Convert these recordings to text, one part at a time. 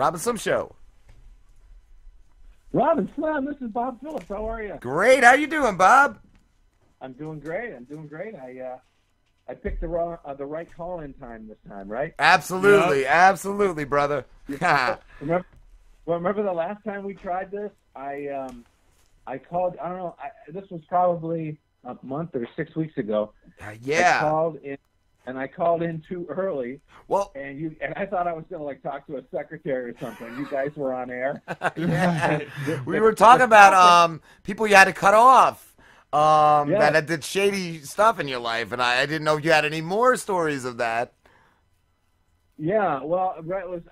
Rob and Slim Show. Rob and Slim, this is Bob Phillips. How are you? Great. How you doing, Bob? I'm doing great. I picked the right call-in time this time, right? Absolutely, absolutely, brother. Remember the last time we tried this? I called. I don't know. This was probably a month or 6 weeks ago. Yeah. I called in too early. Well, and I thought I was going to like talk to a secretary or something. You guys were on air. Yeah. We were talking about people you had to cut off. That did shady stuff in your life, and I didn't know if you had any more stories of that. Yeah, well,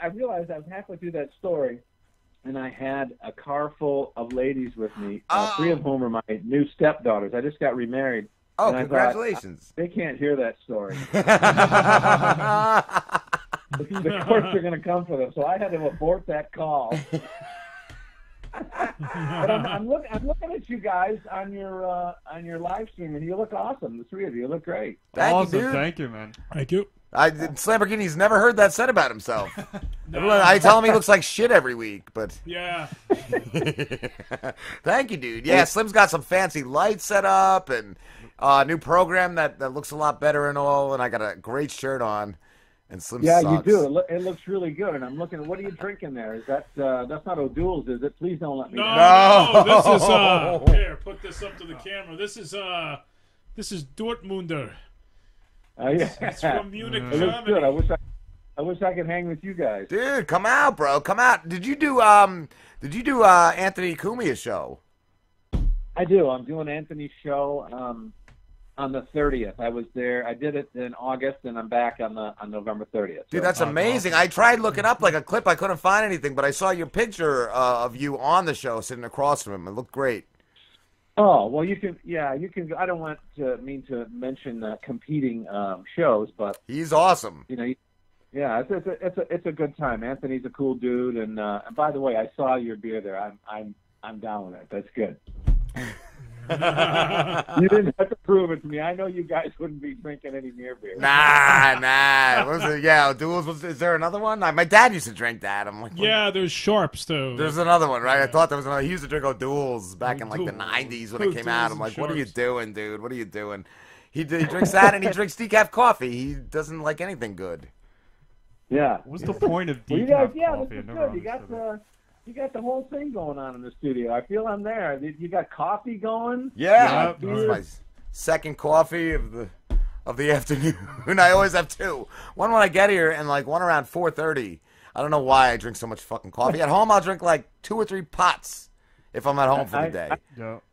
I realized I was halfway through that story, and I had a car full of ladies with me. 3 of whom are my new stepdaughters. I just got remarried. Oh, and congratulations. They can't hear that story. The courts are going to come for them, so I had to abort that call. But I'm looking at you guys on your live stream, and you look awesome. The 3 of you look great. Thank you, dude. Thank you, man. Thank you. Lamborghini's never heard that said about himself. No. I tell him he looks like shit every week, but yeah. Thank you, dude. Yeah, Slim's got some fancy lights set up and a new program that looks a lot better and all. And I got a great shirt on. And Slim sucks. You do. It looks really good. And I'm looking. What are you drinking there? Is that's not O'Doul's, is it? Please don't let me. No. This is here. Put this up to the camera. This is Dortmunder. Yeah. It's from Munich, It looks good. Germany. I wish I could hang with you guys. Dude, come out, bro. Come out. Did you do Anthony Cumia Show? I do. I'm doing Anthony's show on the 30th. I was there. I did it in August, and I'm back on November 30th. Dude, that's amazing. I tried looking up like a clip. I couldn't find anything, but I saw your picture of you on the show sitting across from him. It looked great. Oh, well, you can. Yeah, you can. I don't want to mention competing shows, but he's awesome. You know, yeah, it's a good time. Anthony's a cool dude, and by the way, I saw your beer there. I'm down with it. That's good. You didn't have to prove it to me. I know you guys wouldn't be drinking any near beer. Nah. What was it? Yeah, Duels. Is there another one? My dad used to drink that. I'm like, yeah, there's Sharps too. There's another one, right? I thought there was another. He used to drink Duels back in like the 90s when it came out. I'm like, what are you doing, dude? What are you doing? He drinks that and he drinks decaf coffee. He doesn't like anything good. Yeah. What's the point of decaf well, you guys, coffee? This is good. You got the whole thing going on in the studio. I feel I'm there. You got coffee going. Yeah, that's my second coffee of the afternoon. I always have 2. One when I get here and like one around 4:30. I don't know why I drink so much fucking coffee. At home, I'll drink like 2 or 3 pots if I'm at home for the day.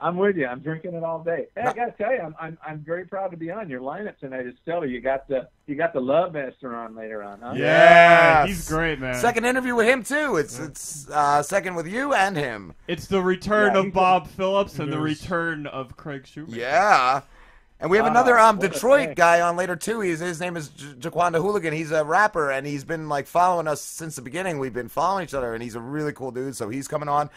I'm with you. I'm drinking it all day. Hey, I gotta tell you, I'm very proud to be on your lineup tonight. Is stellar. You got the Love Master on later on, huh? Yeah, he's great, man. Second interview with him too. It's second with you and him. It's the return of Bob Phillips and the return of Craig Shoemaker. Yeah. And we have another Detroit guy on later too. His name is Jaquan the Hooligan. He's a rapper and he's been like following us since the beginning. We've been following each other and he's a really cool dude. So he's coming on.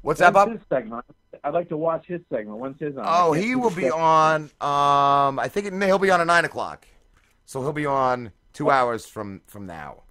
What's that, Bob? His segment? I'd like to watch his segment. When's his on? Oh, he will be on. I think he'll be on at 9 o'clock. So he'll be on 2 hours from now.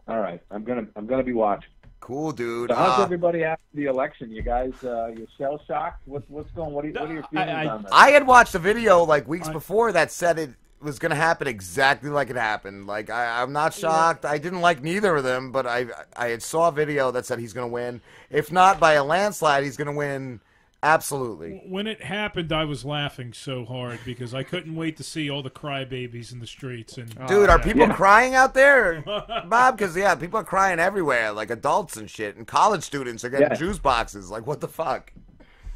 All right, I'm gonna be watching. Cool, dude. So how's everybody after the election? You guys, you shell shocked? What's going? What are your feelings on this? I had watched a video like weeks before that said it was going to happen exactly like it happened. Like I'm not shocked. I didn't like neither of them, but I had saw a video that said he's going to win. If not by a landslide, he's going to win. Absolutely. When it happened, I was laughing so hard because I couldn't wait to see all the crybabies in the streets. And dude, are people crying out there, Bob? Because people are crying everywhere, like adults and shit, and college students are getting juice boxes. Like, what the fuck?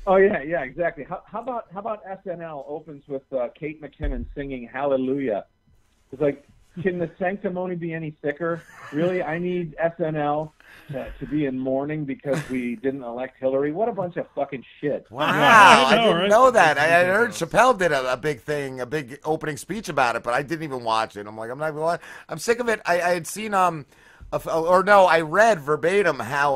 Oh yeah, exactly. How about SNL opens with Kate McKinnon singing Hallelujah? It's like, can the sanctimony be any thicker? Really, I need SNL to be in mourning because we didn't elect Hillary. What a bunch of fucking shit. Wow, I didn't know that. I heard Chappelle did a big thing, a big opening speech about it, but I didn't even watch it. I'm like, I'm not even watching. I'm sick of it. I had seen I read verbatim how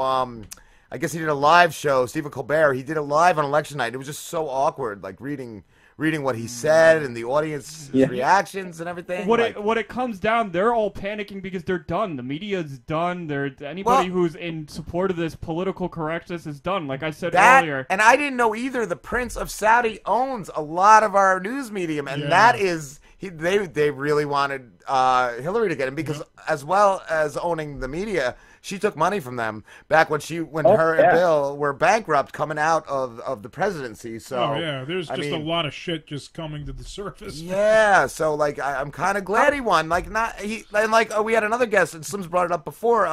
I guess he did a live show, Stephen Colbert. He did it live on election night. It was just so awkward, like reading reading what he said and the audience reactions and everything. What it comes down, they're all panicking because they're done. The media's done. Anybody who's in support of this political correctness is done. Like I said earlier. And I didn't know either. The Prince of Saudi owns a lot of our news medium, and that is they really wanted Hillary to get him because as well as owning the media, she took money from them back when her and Bill were bankrupt coming out of the presidency. So there's just a lot of shit just coming to the surface. Yeah, so like I'm kind of glad he won. Like we had another guest, and Slim's brought it up before.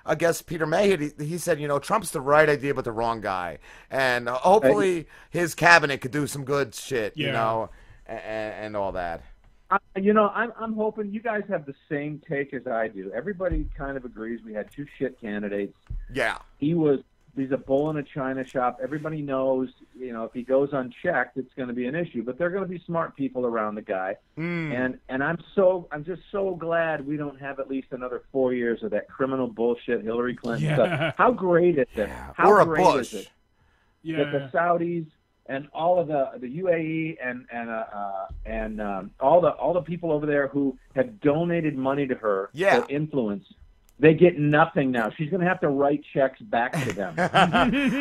I guess Peter May, he said, Trump's the right idea but the wrong guy, and hopefully his cabinet could do some good shit, and all that. I'm hoping you guys have the same take as I do. Everybody kind of agrees we had two shit candidates. Yeah. He's a bull in a china shop. Everybody knows, if he goes unchecked, it's going to be an issue. But there are going to be smart people around the guy. And I'm just so glad we don't have at least another 4 years of that criminal bullshit Hillary Clinton stuff. How great is it? How great is it that the Saudis and all of the UAE and all the people over there who have donated money to her for influence, they get nothing now. She's going to have to write checks back to them.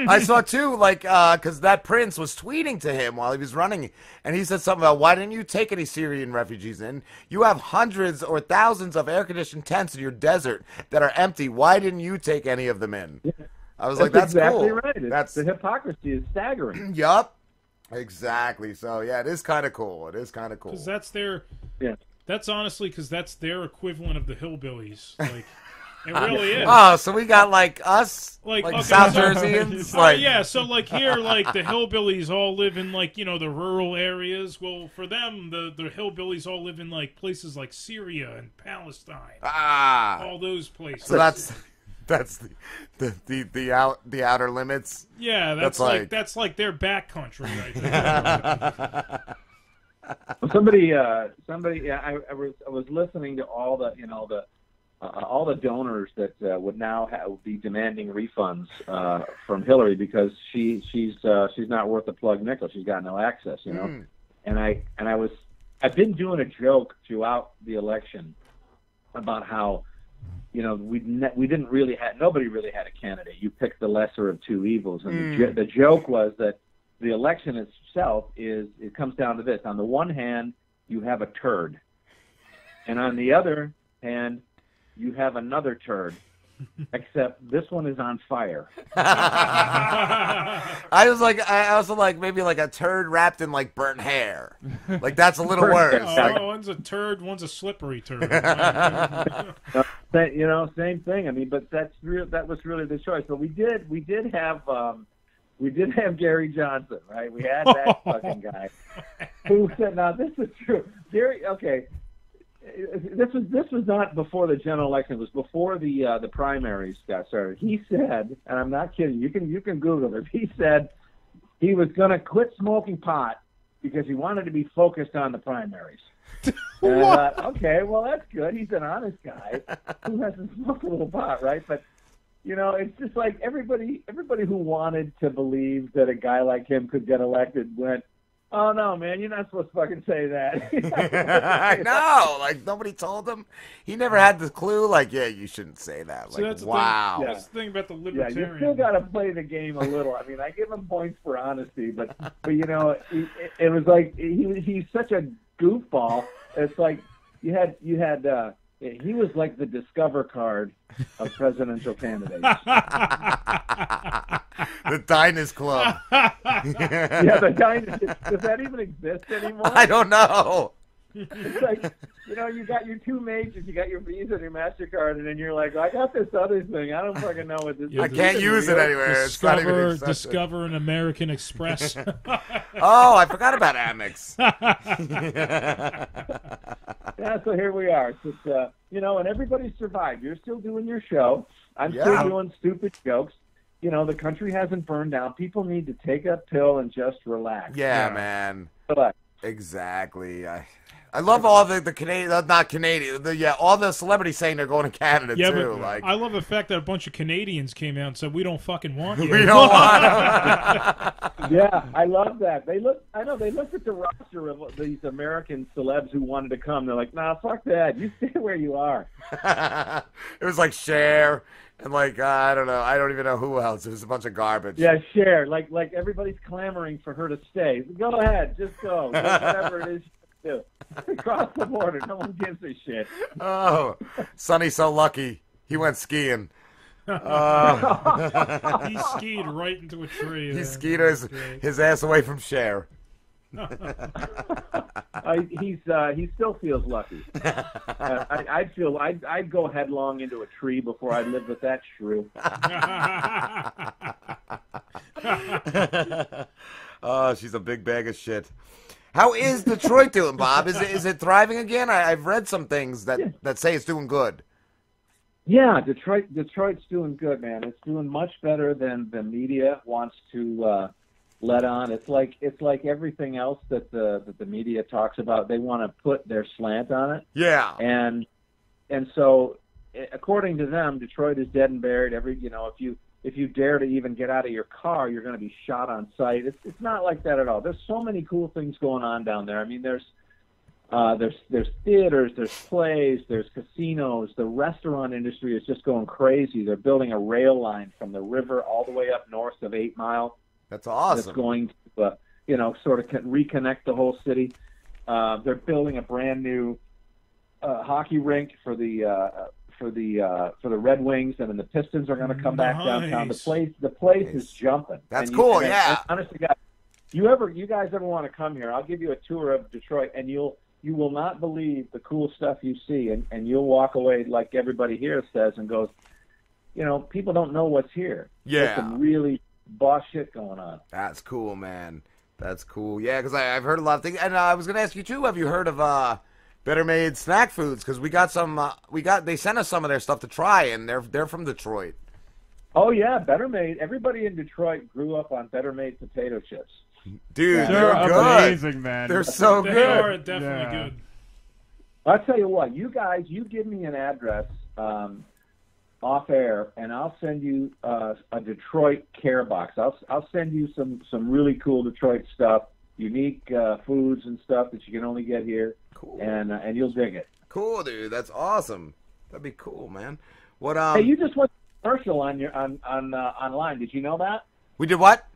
I saw too, because that prince was tweeting to him while he was running, and he said something about, why didn't you take any Syrian refugees in? You have hundreds or thousands of air-conditioned tents in your desert that are empty. Why didn't you take any of them in? I was that's exactly cool. Right. The hypocrisy is staggering. Yup. Exactly. So it is kind of cool. It is kind of cool. Because that's their. Yeah. That's honestly because that's their equivalent of the hillbillies. Like it really is. Oh, so we got us, South Jerseyans. So here, the hillbillies all live in the rural areas. Well, for them, the hillbillies all live in places like Syria and Palestine. All those places. So that's the outer limits. Yeah, that's their back country right there. Somebody. I was listening to all the donors that would now be demanding refunds from Hillary because she's not worth a plug nickel. She's got no access, And I've been doing a joke throughout the election about how. Nobody really had a candidate. You picked the lesser of two evils, and the joke was that the election itself it comes down to this: on the one hand, you have a turd, and on the other hand, you have another turd. Except this one is on fire. I also maybe a turd wrapped in burnt hair. That's a little worse. One's a turd, one's a slippery turd. Same thing. I mean, but that was really the choice. But we did have Gary Johnson, right? We had that fucking guy who said, "Now this is true." Gary, okay. This was not before the general election. It was before the primaries got started. He said, and I'm not kidding. You can Google it. He said he was going to quit smoking pot because he wanted to be focused on the primaries. And I thought, okay, well that's good. He's an honest guy who hasn't smoked a little pot, right? But it's just like everybody who wanted to believe that a guy like him could get elected went, "Oh no, man! You're not supposed to fucking say that." I know. Nobody told him. He never had the clue. You shouldn't say that. Wow. That's the thing about the libertarian. Yeah, you still got to play the game a little. I mean, I give him points for honesty, but it was he's such a goofball. It's you had. He was like the Discover card of presidential candidates. The Diners Club. Yeah, the Diners. Does that even exist anymore? I don't know. It's you got your two majors, you got your Visa and your MasterCard, and then you're like, I got this other thing. I don't fucking know what this is. I can't use it anywhere. Discover an American Express. Oh, I forgot about Amex. Yeah, so here we are. It's, and everybody survived. You're still doing your show. I'm still doing stupid jokes. The country hasn't burned down. People need to take a pill and just relax. Yeah, man. Relax. Exactly. I love all the Canadian, not Canadian, all the celebrities saying they're going to Canada Yeah, too. but Like, I love the fact that a bunch of Canadians came out and said, "We don't fucking want you." we don't want them. Yeah, I love that. They looked at the roster of these American celebs who wanted to come. They're like, nah, fuck that. You stay where you are. It was like Cher and like I don't know. I don't even know who else. It was a bunch of garbage. Yeah, Cher. Like everybody's clamoring for her to stay. Go ahead, just go. Whatever it is you do. Cross the border. No one gives a shit. Oh, Sonny's so lucky. He went skiing. He skied right into a tree. He skied his ass away from Cher. He still feels lucky. I'd go headlong into a tree before I lived with that shrew. Oh, she's a big bag of shit. How is Detroit doing, Bob? Is it thriving again? I've read some things that say it's doing good. Yeah, Detroit's doing good, man. It's doing much better than the media wants to let on. It's like everything else that the media talks about. They want to put their slant on it. Yeah. And so, according to them, Detroit is dead and buried. If you dare to even get out of your car, you're going to be shot on sight. It's not like that at all. There's so many cool things going on down there. I mean, there's theaters, there's plays, there's casinos. The restaurant industry is just going crazy. They're building a rail line from the river all the way up north of 8 Mile. That's awesome. That's going to, sort of reconnect the whole city. They're building a brand new hockey rink for the Red Wings, and then the Pistons are going to come back downtown. The place is jumping. That's cool. Yeah. Honestly, guys, you guys ever want to come here? I'll give you a tour of Detroit, and you will not believe the cool stuff you see, and you'll walk away like everybody here says and goes, people don't know what's here. Yeah. There's some really boss shit going on. That's cool, man. That's cool. Yeah, because I've heard a lot of things, and I was going to ask you too. Have you heard of Better Made snack foods? Because we got some. They sent us some of their stuff to try, and they're from Detroit. Oh yeah, Better Made. Everybody in Detroit grew up on Better Made potato chips. Dude, they're good. Amazing, man. They're so good. They are definitely good. I'll tell you what, you guys, you give me an address off air, and I'll send you a Detroit care box. I'll send you some really cool Detroit stuff, unique foods and stuff that you can only get here. Cool. And you'll dig it. Cool, dude. That's awesome. That'd be cool, man. What? Hey, you just went to commercial on your online. Did you know that? We did what?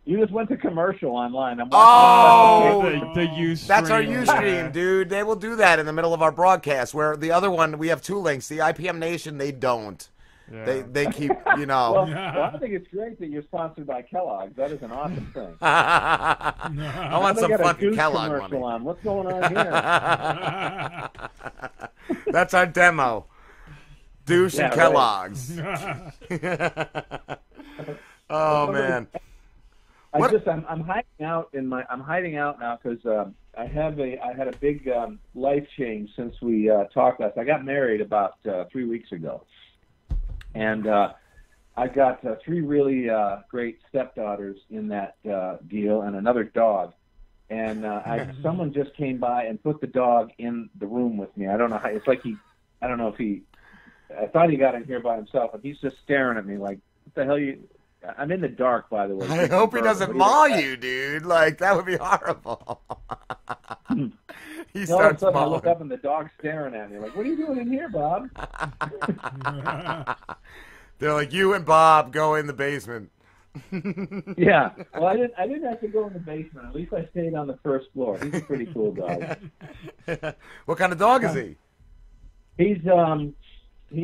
You just went to commercial online. I'm watching the Ustream. That's our Ustream, dude. They will do that in the middle of our broadcast. Where the other one, we have 2 links. The IPM Nation, they don't. Yeah. They keep, well, I think it's great that you're sponsored by Kellogg's. That is an awesome thing. I want some fucking Kellogg money. On. What's going on here? That's our demo. Douche and Kellogg's. Oh man. I'm hiding out I'm hiding out now because I had a big life change since we talked last. I got married about 3 weeks ago, and I got 3 really great stepdaughters in that deal, and another dog. And someone just came by and put the dog in the room with me. I don't know how. It's like I thought he got in here by himself, and he's just staring at me like, "What the hell you?" I'm in the dark, by the way. I hope he doesn't maul you, dude. Like, that would be horrible. He starts mauling. I look up and the dog's staring at me like, "What are you doing in here, Bob?" They're like, "You and Bob go in the basement." Yeah. Well, I didn't have to go in the basement. At least I stayed on the first floor. He's a pretty cool dog. What kind of dog is he? He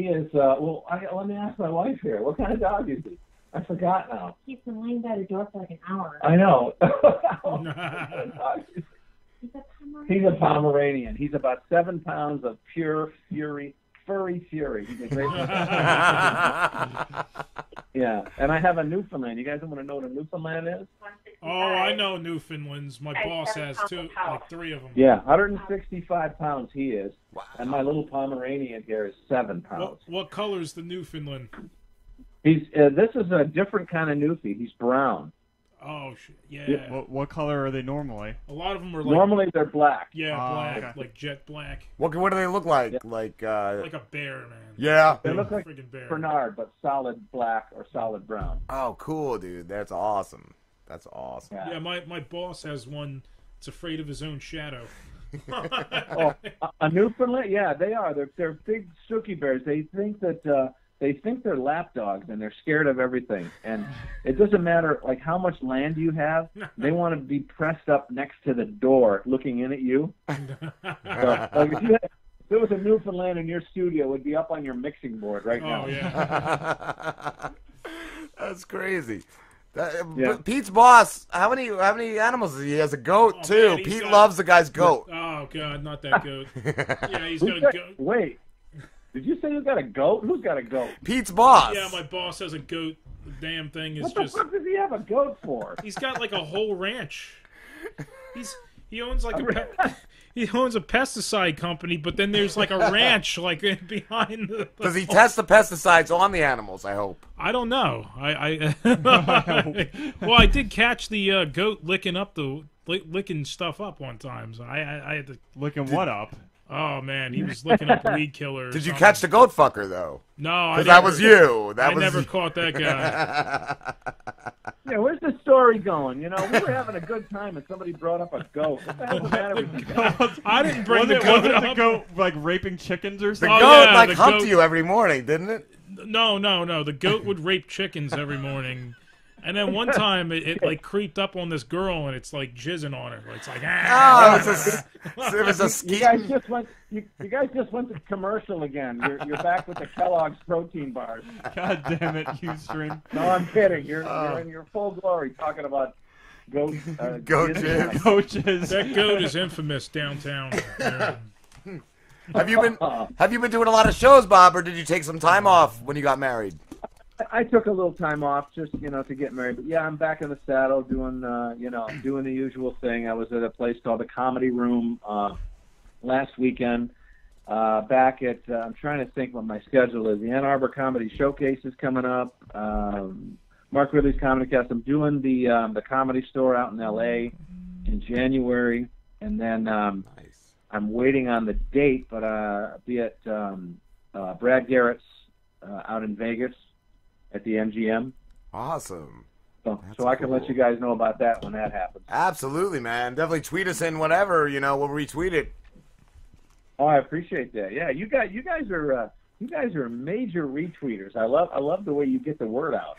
is. Well, let me ask my wife here. What kind of dog is he? I forgot now. He's been laying by the door for like an hour. I know. He's a Pomeranian. He's a Pomeranian. He's about 7 pounds of pure furry fury. He's a great one. Yeah, and I have a Newfoundland. You guys want to know what a Newfoundland is? Oh, I know Newfoundlands. My boss has 2, like 3 of them. Yeah, 165 pounds he is. Wow. And my little Pomeranian here is 7 pounds. What color's the Newfoundland? This is a different kind of Newfie. He's brown. Oh, yeah. Yeah. What color are they normally? A lot of them are like Normally they're black. yeah, black, okay. like jet black, What do they look like? Yeah. Like like a bear, man. yeah. They look like Friggin' bear. Bernard, but solid black or solid brown. Oh, cool, dude. That's awesome. That's awesome. Yeah, my boss has one. It's afraid of his own shadow. Oh, a Newfoundland? Yeah, they are. They're big Suki bears. They think that they're lap dogs and they're scared of everything. And it doesn't matter like how much land you have. They want to be pressed up next to the door, looking in at you. So, like if there was a Newfoundland in your studio, it would be up on your mixing board right now. Oh yeah. That's crazy. Yeah. Pete's boss, how many animals does he? He has a goat Oh, too. man, he's Pete got- loves the guy's goat. Oh god, not that goat. Yeah, he's got a goat. Wait, did you say you got a goat? Who's got a goat? Pete's boss. Yeah, my boss has a goat. The damn thing is What the just. fuck does he have a goat for? He's got like a whole ranch. He owns like he owns a pesticide company, but then there's like a ranch like behind the. Does he test the pesticides on the animals? I hope. I don't know. Well, I did catch the goat licking stuff up one time, so I had to. Licking what up? Oh man, he was licking up weed killer. or Did you something. catch the goat fucker though? No, I Because that was you. That I was never caught that guy. Yeah, where's the story going? You know, we were having a good time and somebody brought up a goat. What the hell's the matter with you guys? I didn't bring the Wasn't goat the up. goat like raping chickens or The something? goat yeah, like the humped goat- you every morning, didn't it? No. The goat would rape chickens every morning. And then one time it like creeped up on this girl and it's like jizzing on her. It's like Oh, it was a You ski. guys just went. You guys just went to commercial again. You're back with the Kellogg's protein bars. God damn it, Ustream. No, I'm kidding. You're in your full glory talking about goat. Goat jizz. jizz. Coaches. that goat is infamous downtown. Yeah. Have you been doing a lot of shows, Bob, or did you take some time off when you got married? I took a little time off just to get married. But yeah, I'm back in the saddle doing doing the usual thing. I was at a place called the Comedy Room last weekend. Back at I'm trying to think what my schedule is. The Ann Arbor Comedy Showcase is coming up. Mark Ridley's Comedy Cast. I'm doing the Comedy Store out in L.A. in January, and then I'm waiting on the date, but I'll be at Brad Garrett's out in Vegas at the MGM. Awesome. So That's I can let cool. you guys know about that when that happens. Absolutely, man. Definitely tweet us in whatever, we'll retweet it. Oh, I appreciate that. Yeah, you guys are major retweeters. I love the way you get the word out.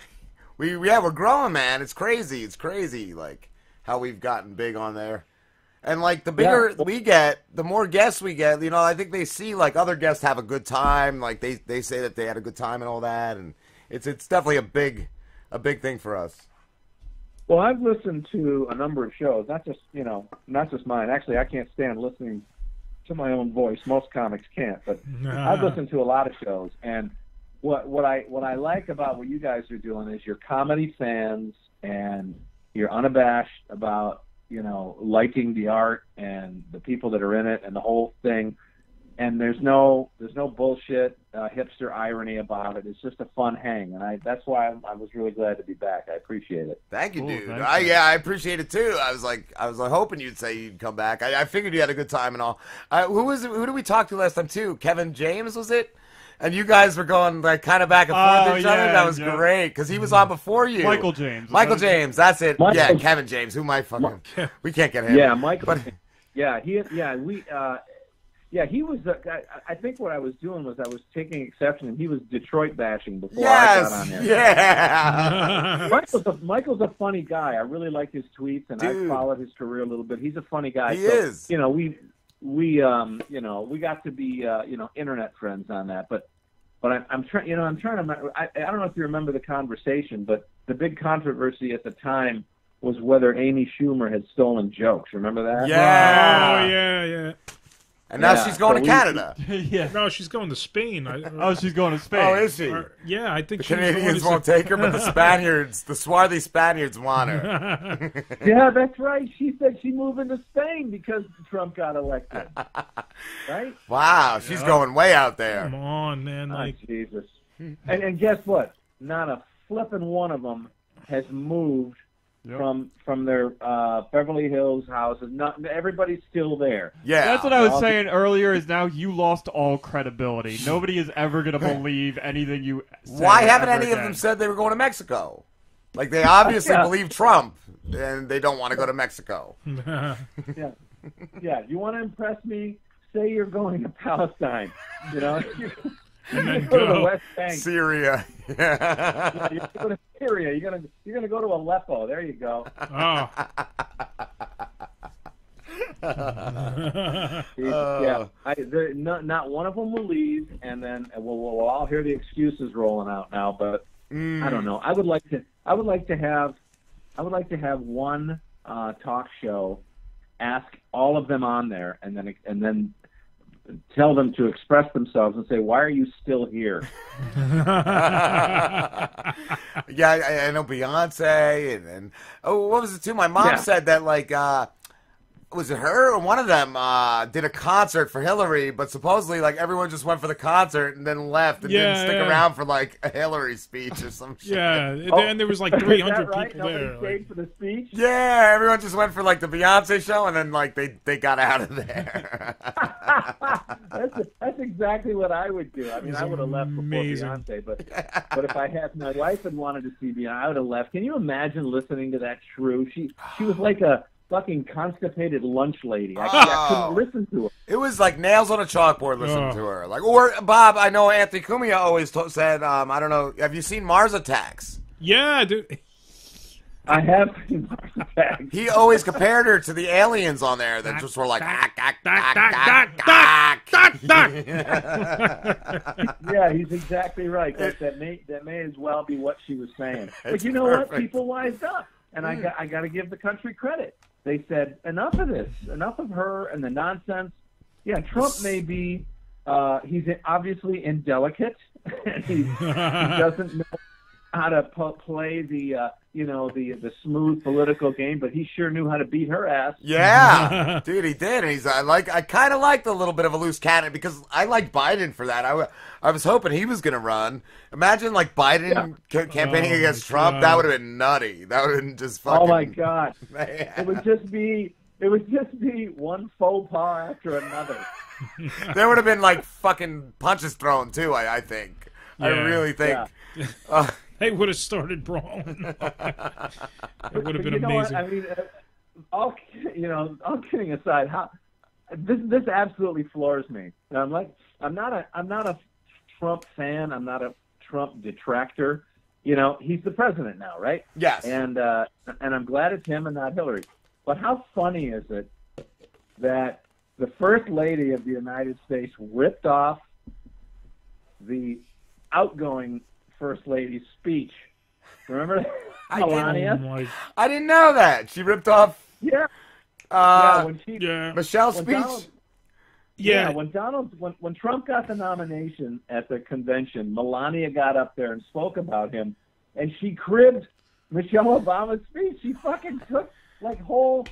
We're growing, man. It's crazy, like how we've gotten big on there. And like the bigger we get, the more guests we get. I think they see like other guests have a good time. Like they say that they had a good time and all that, and it's definitely a big thing for us. Well, I've listened to a number of shows, not just mine. Actually, I can't stand listening to my own voice. Most comics can't, but I've listened to a lot of shows. And what I like about what you guys are doing is you're comedy fans and you're unabashed about liking the art and the people that are in it and the whole thing. And there's no bullshit hipster irony about it. It's just a fun hang, and that's why I was really glad to be back. I appreciate it. Thank you, Cool, dude. thank you. I appreciate it too. I was hoping you'd say you'd come back. I figured you had a good time and all. Who did we talk to last time too? Kevin James, was it? And you guys were going like kind of back and forth with each other. yeah, That was yeah. great because he was on before you. Michael James. Michael James, that's it. Michael- Yeah, Kevin James. Who might fucking? We can't get him. Yeah, Michael. But He was. I think what I was doing was I was taking exception, and he was Detroit bashing before I got on yes, there. yeah. Michael's a funny guy. I really like his tweets, and Dude. I followed his career a little bit. He's a funny guy. He is. We got to be internet friends on that, but I'm trying. I'm trying to remember. I don't know if you remember the conversation, but the big controversy at the time was whether Amy Schumer had stolen jokes. Remember that? Yeah. Oh yeah. And now Yeah, she's going so to we- Canada. yeah. No, she's going to Spain. Oh, she's going to Spain. Oh, is she? Yeah, I think The she's Canadians going won't take her, but the Spaniards, the swarthy Spaniards want her. Yeah, that's right. She said she moved into Spain because Trump got elected. Right? Wow, she's going way out there. Come on, man. Oh, Like, Jesus. And guess what? Not a flippin' one of them has moved from their Beverly Hills houses. Not everybody's still there. Yeah, that's what I was saying earlier. Is now you lost all credibility. Nobody is ever gonna believe anything you say. Why haven't any again. of them said they were going to Mexico? Like they obviously believe Trump, and they don't want to go to Mexico. Yeah. You want to impress me? Say you're going to Palestine. You know. And then go to the West Bank. Syria. Yeah, you're going to Syria. You're gonna go to Aleppo. There you go. Oh. Not one of them will leave, and then we'll all hear the excuses rolling out now. But I don't know. I would like to have one talk show, ask all of them on there, and then tell them to express themselves and say, why are you still here? Yeah, I know Beyonce and what was it too? My mom said that like was it her or one of them did a concert for Hillary, but supposedly like everyone just went for the concert and then left and didn't stick around for like a Hillary speech or some shit. Yeah, and there was like 300 right? people there. Nobody stayed for the speech? Yeah, everyone just went for like the Beyonce show and then like they got out of there. That's exactly what I would do. I mean, I would have left before amazing. Beyonce, but if I had my wife had wanted to see Beyonce, I would have left. Can you imagine listening to that shrew? She was like a fucking constipated lunch lady. I couldn't listen to her. It was like nails on a chalkboard listening to her. Like, or Bob, I know Anthony Cumia always said, I don't know, have you seen Mars Attacks? Yeah, dude. I have seen Mars Attacks. He always compared her to the aliens on there that just were like, Yeah, he's exactly right. That may as well be what she was saying. But you know what? People wised up, and I got to give the country credit. They said, enough of this, enough of her and the nonsense. Yeah, Trump may be, he's obviously indelicate, and he doesn't know how to play the smooth political game, but he sure knew how to beat her ass. Yeah, dude, he did. And I kind of liked a little bit of a loose cannon because I like Biden for that. I was hoping he was going to run. Imagine like Biden campaigning against Trump. That would have been nutty. That would have been just fucking. Oh my God! Man. It would just be one faux pas after another. There would have been like fucking punches thrown too. I think. Yeah. I really think. Yeah. They would have started brawling. It would have been amazing. I mean, all kidding aside, this absolutely floors me. I'm not a Trump fan. I'm not a Trump detractor. You know, he's the president now, right? Yes. And I'm glad it's him and not Hillary. But how funny is it that the First Lady of the United States ripped off the outgoing First Lady's speech? Remember Melania? I didn't know that. She ripped off Michelle's speech. When Trump got the nomination at the convention, Melania got up there and spoke about him, and she cribbed Michelle Obama's speech. She fucking took like whole,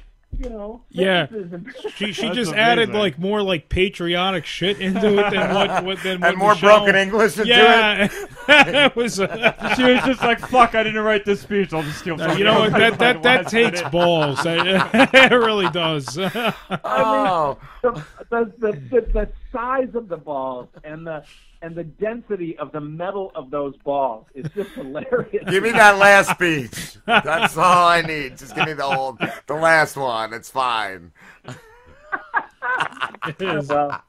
She just added like more like patriotic shit into it than what and more Michelle... broken English into it. It was. She was just like, "Fuck! I didn't write this speech. I'll just steal." You know what? That takes balls. It really does. Oh, the size of the balls and the density of the metal of those balls is just hilarious. Give me that last speech. That's all I need. Just give me the last one. It's fine. Well,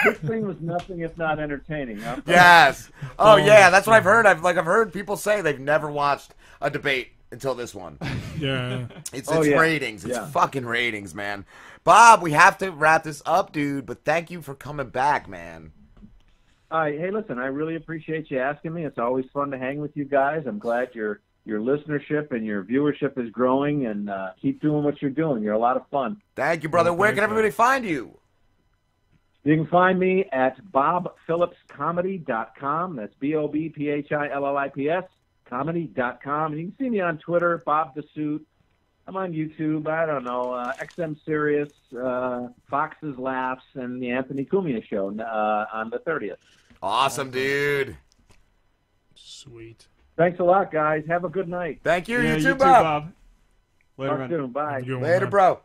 this thing was nothing if not entertaining. Huh? Yes. Oh yeah, that's what I've heard. I've heard people say they've never watched a debate until this one. Yeah. It's ratings. It's fucking ratings, man. Bob, we have to wrap this up, dude. But thank you for coming back, man. Hey, listen, I really appreciate you asking me. It's always fun to hang with you guys. I'm glad your listenership and your viewership is growing, and keep doing what you're doing. You're a lot of fun. Thank you, brother. Where can everybody find you? You can find me at bobphillipscomedy.com. That's BOBPHILLIPS, comedy.com. And you can see me on Twitter, Bob the Suit. I'm on YouTube, I don't know, XM Sirius, Fox's Laughs, and the Anthony Cumia Show on the 30th. Awesome, dude. Sweet. Thanks a lot, guys. Have a good night. Thank you. Yeah, you too, Bob. Later, Talk man. soon. Bye. Have a good one, Later, man. bro.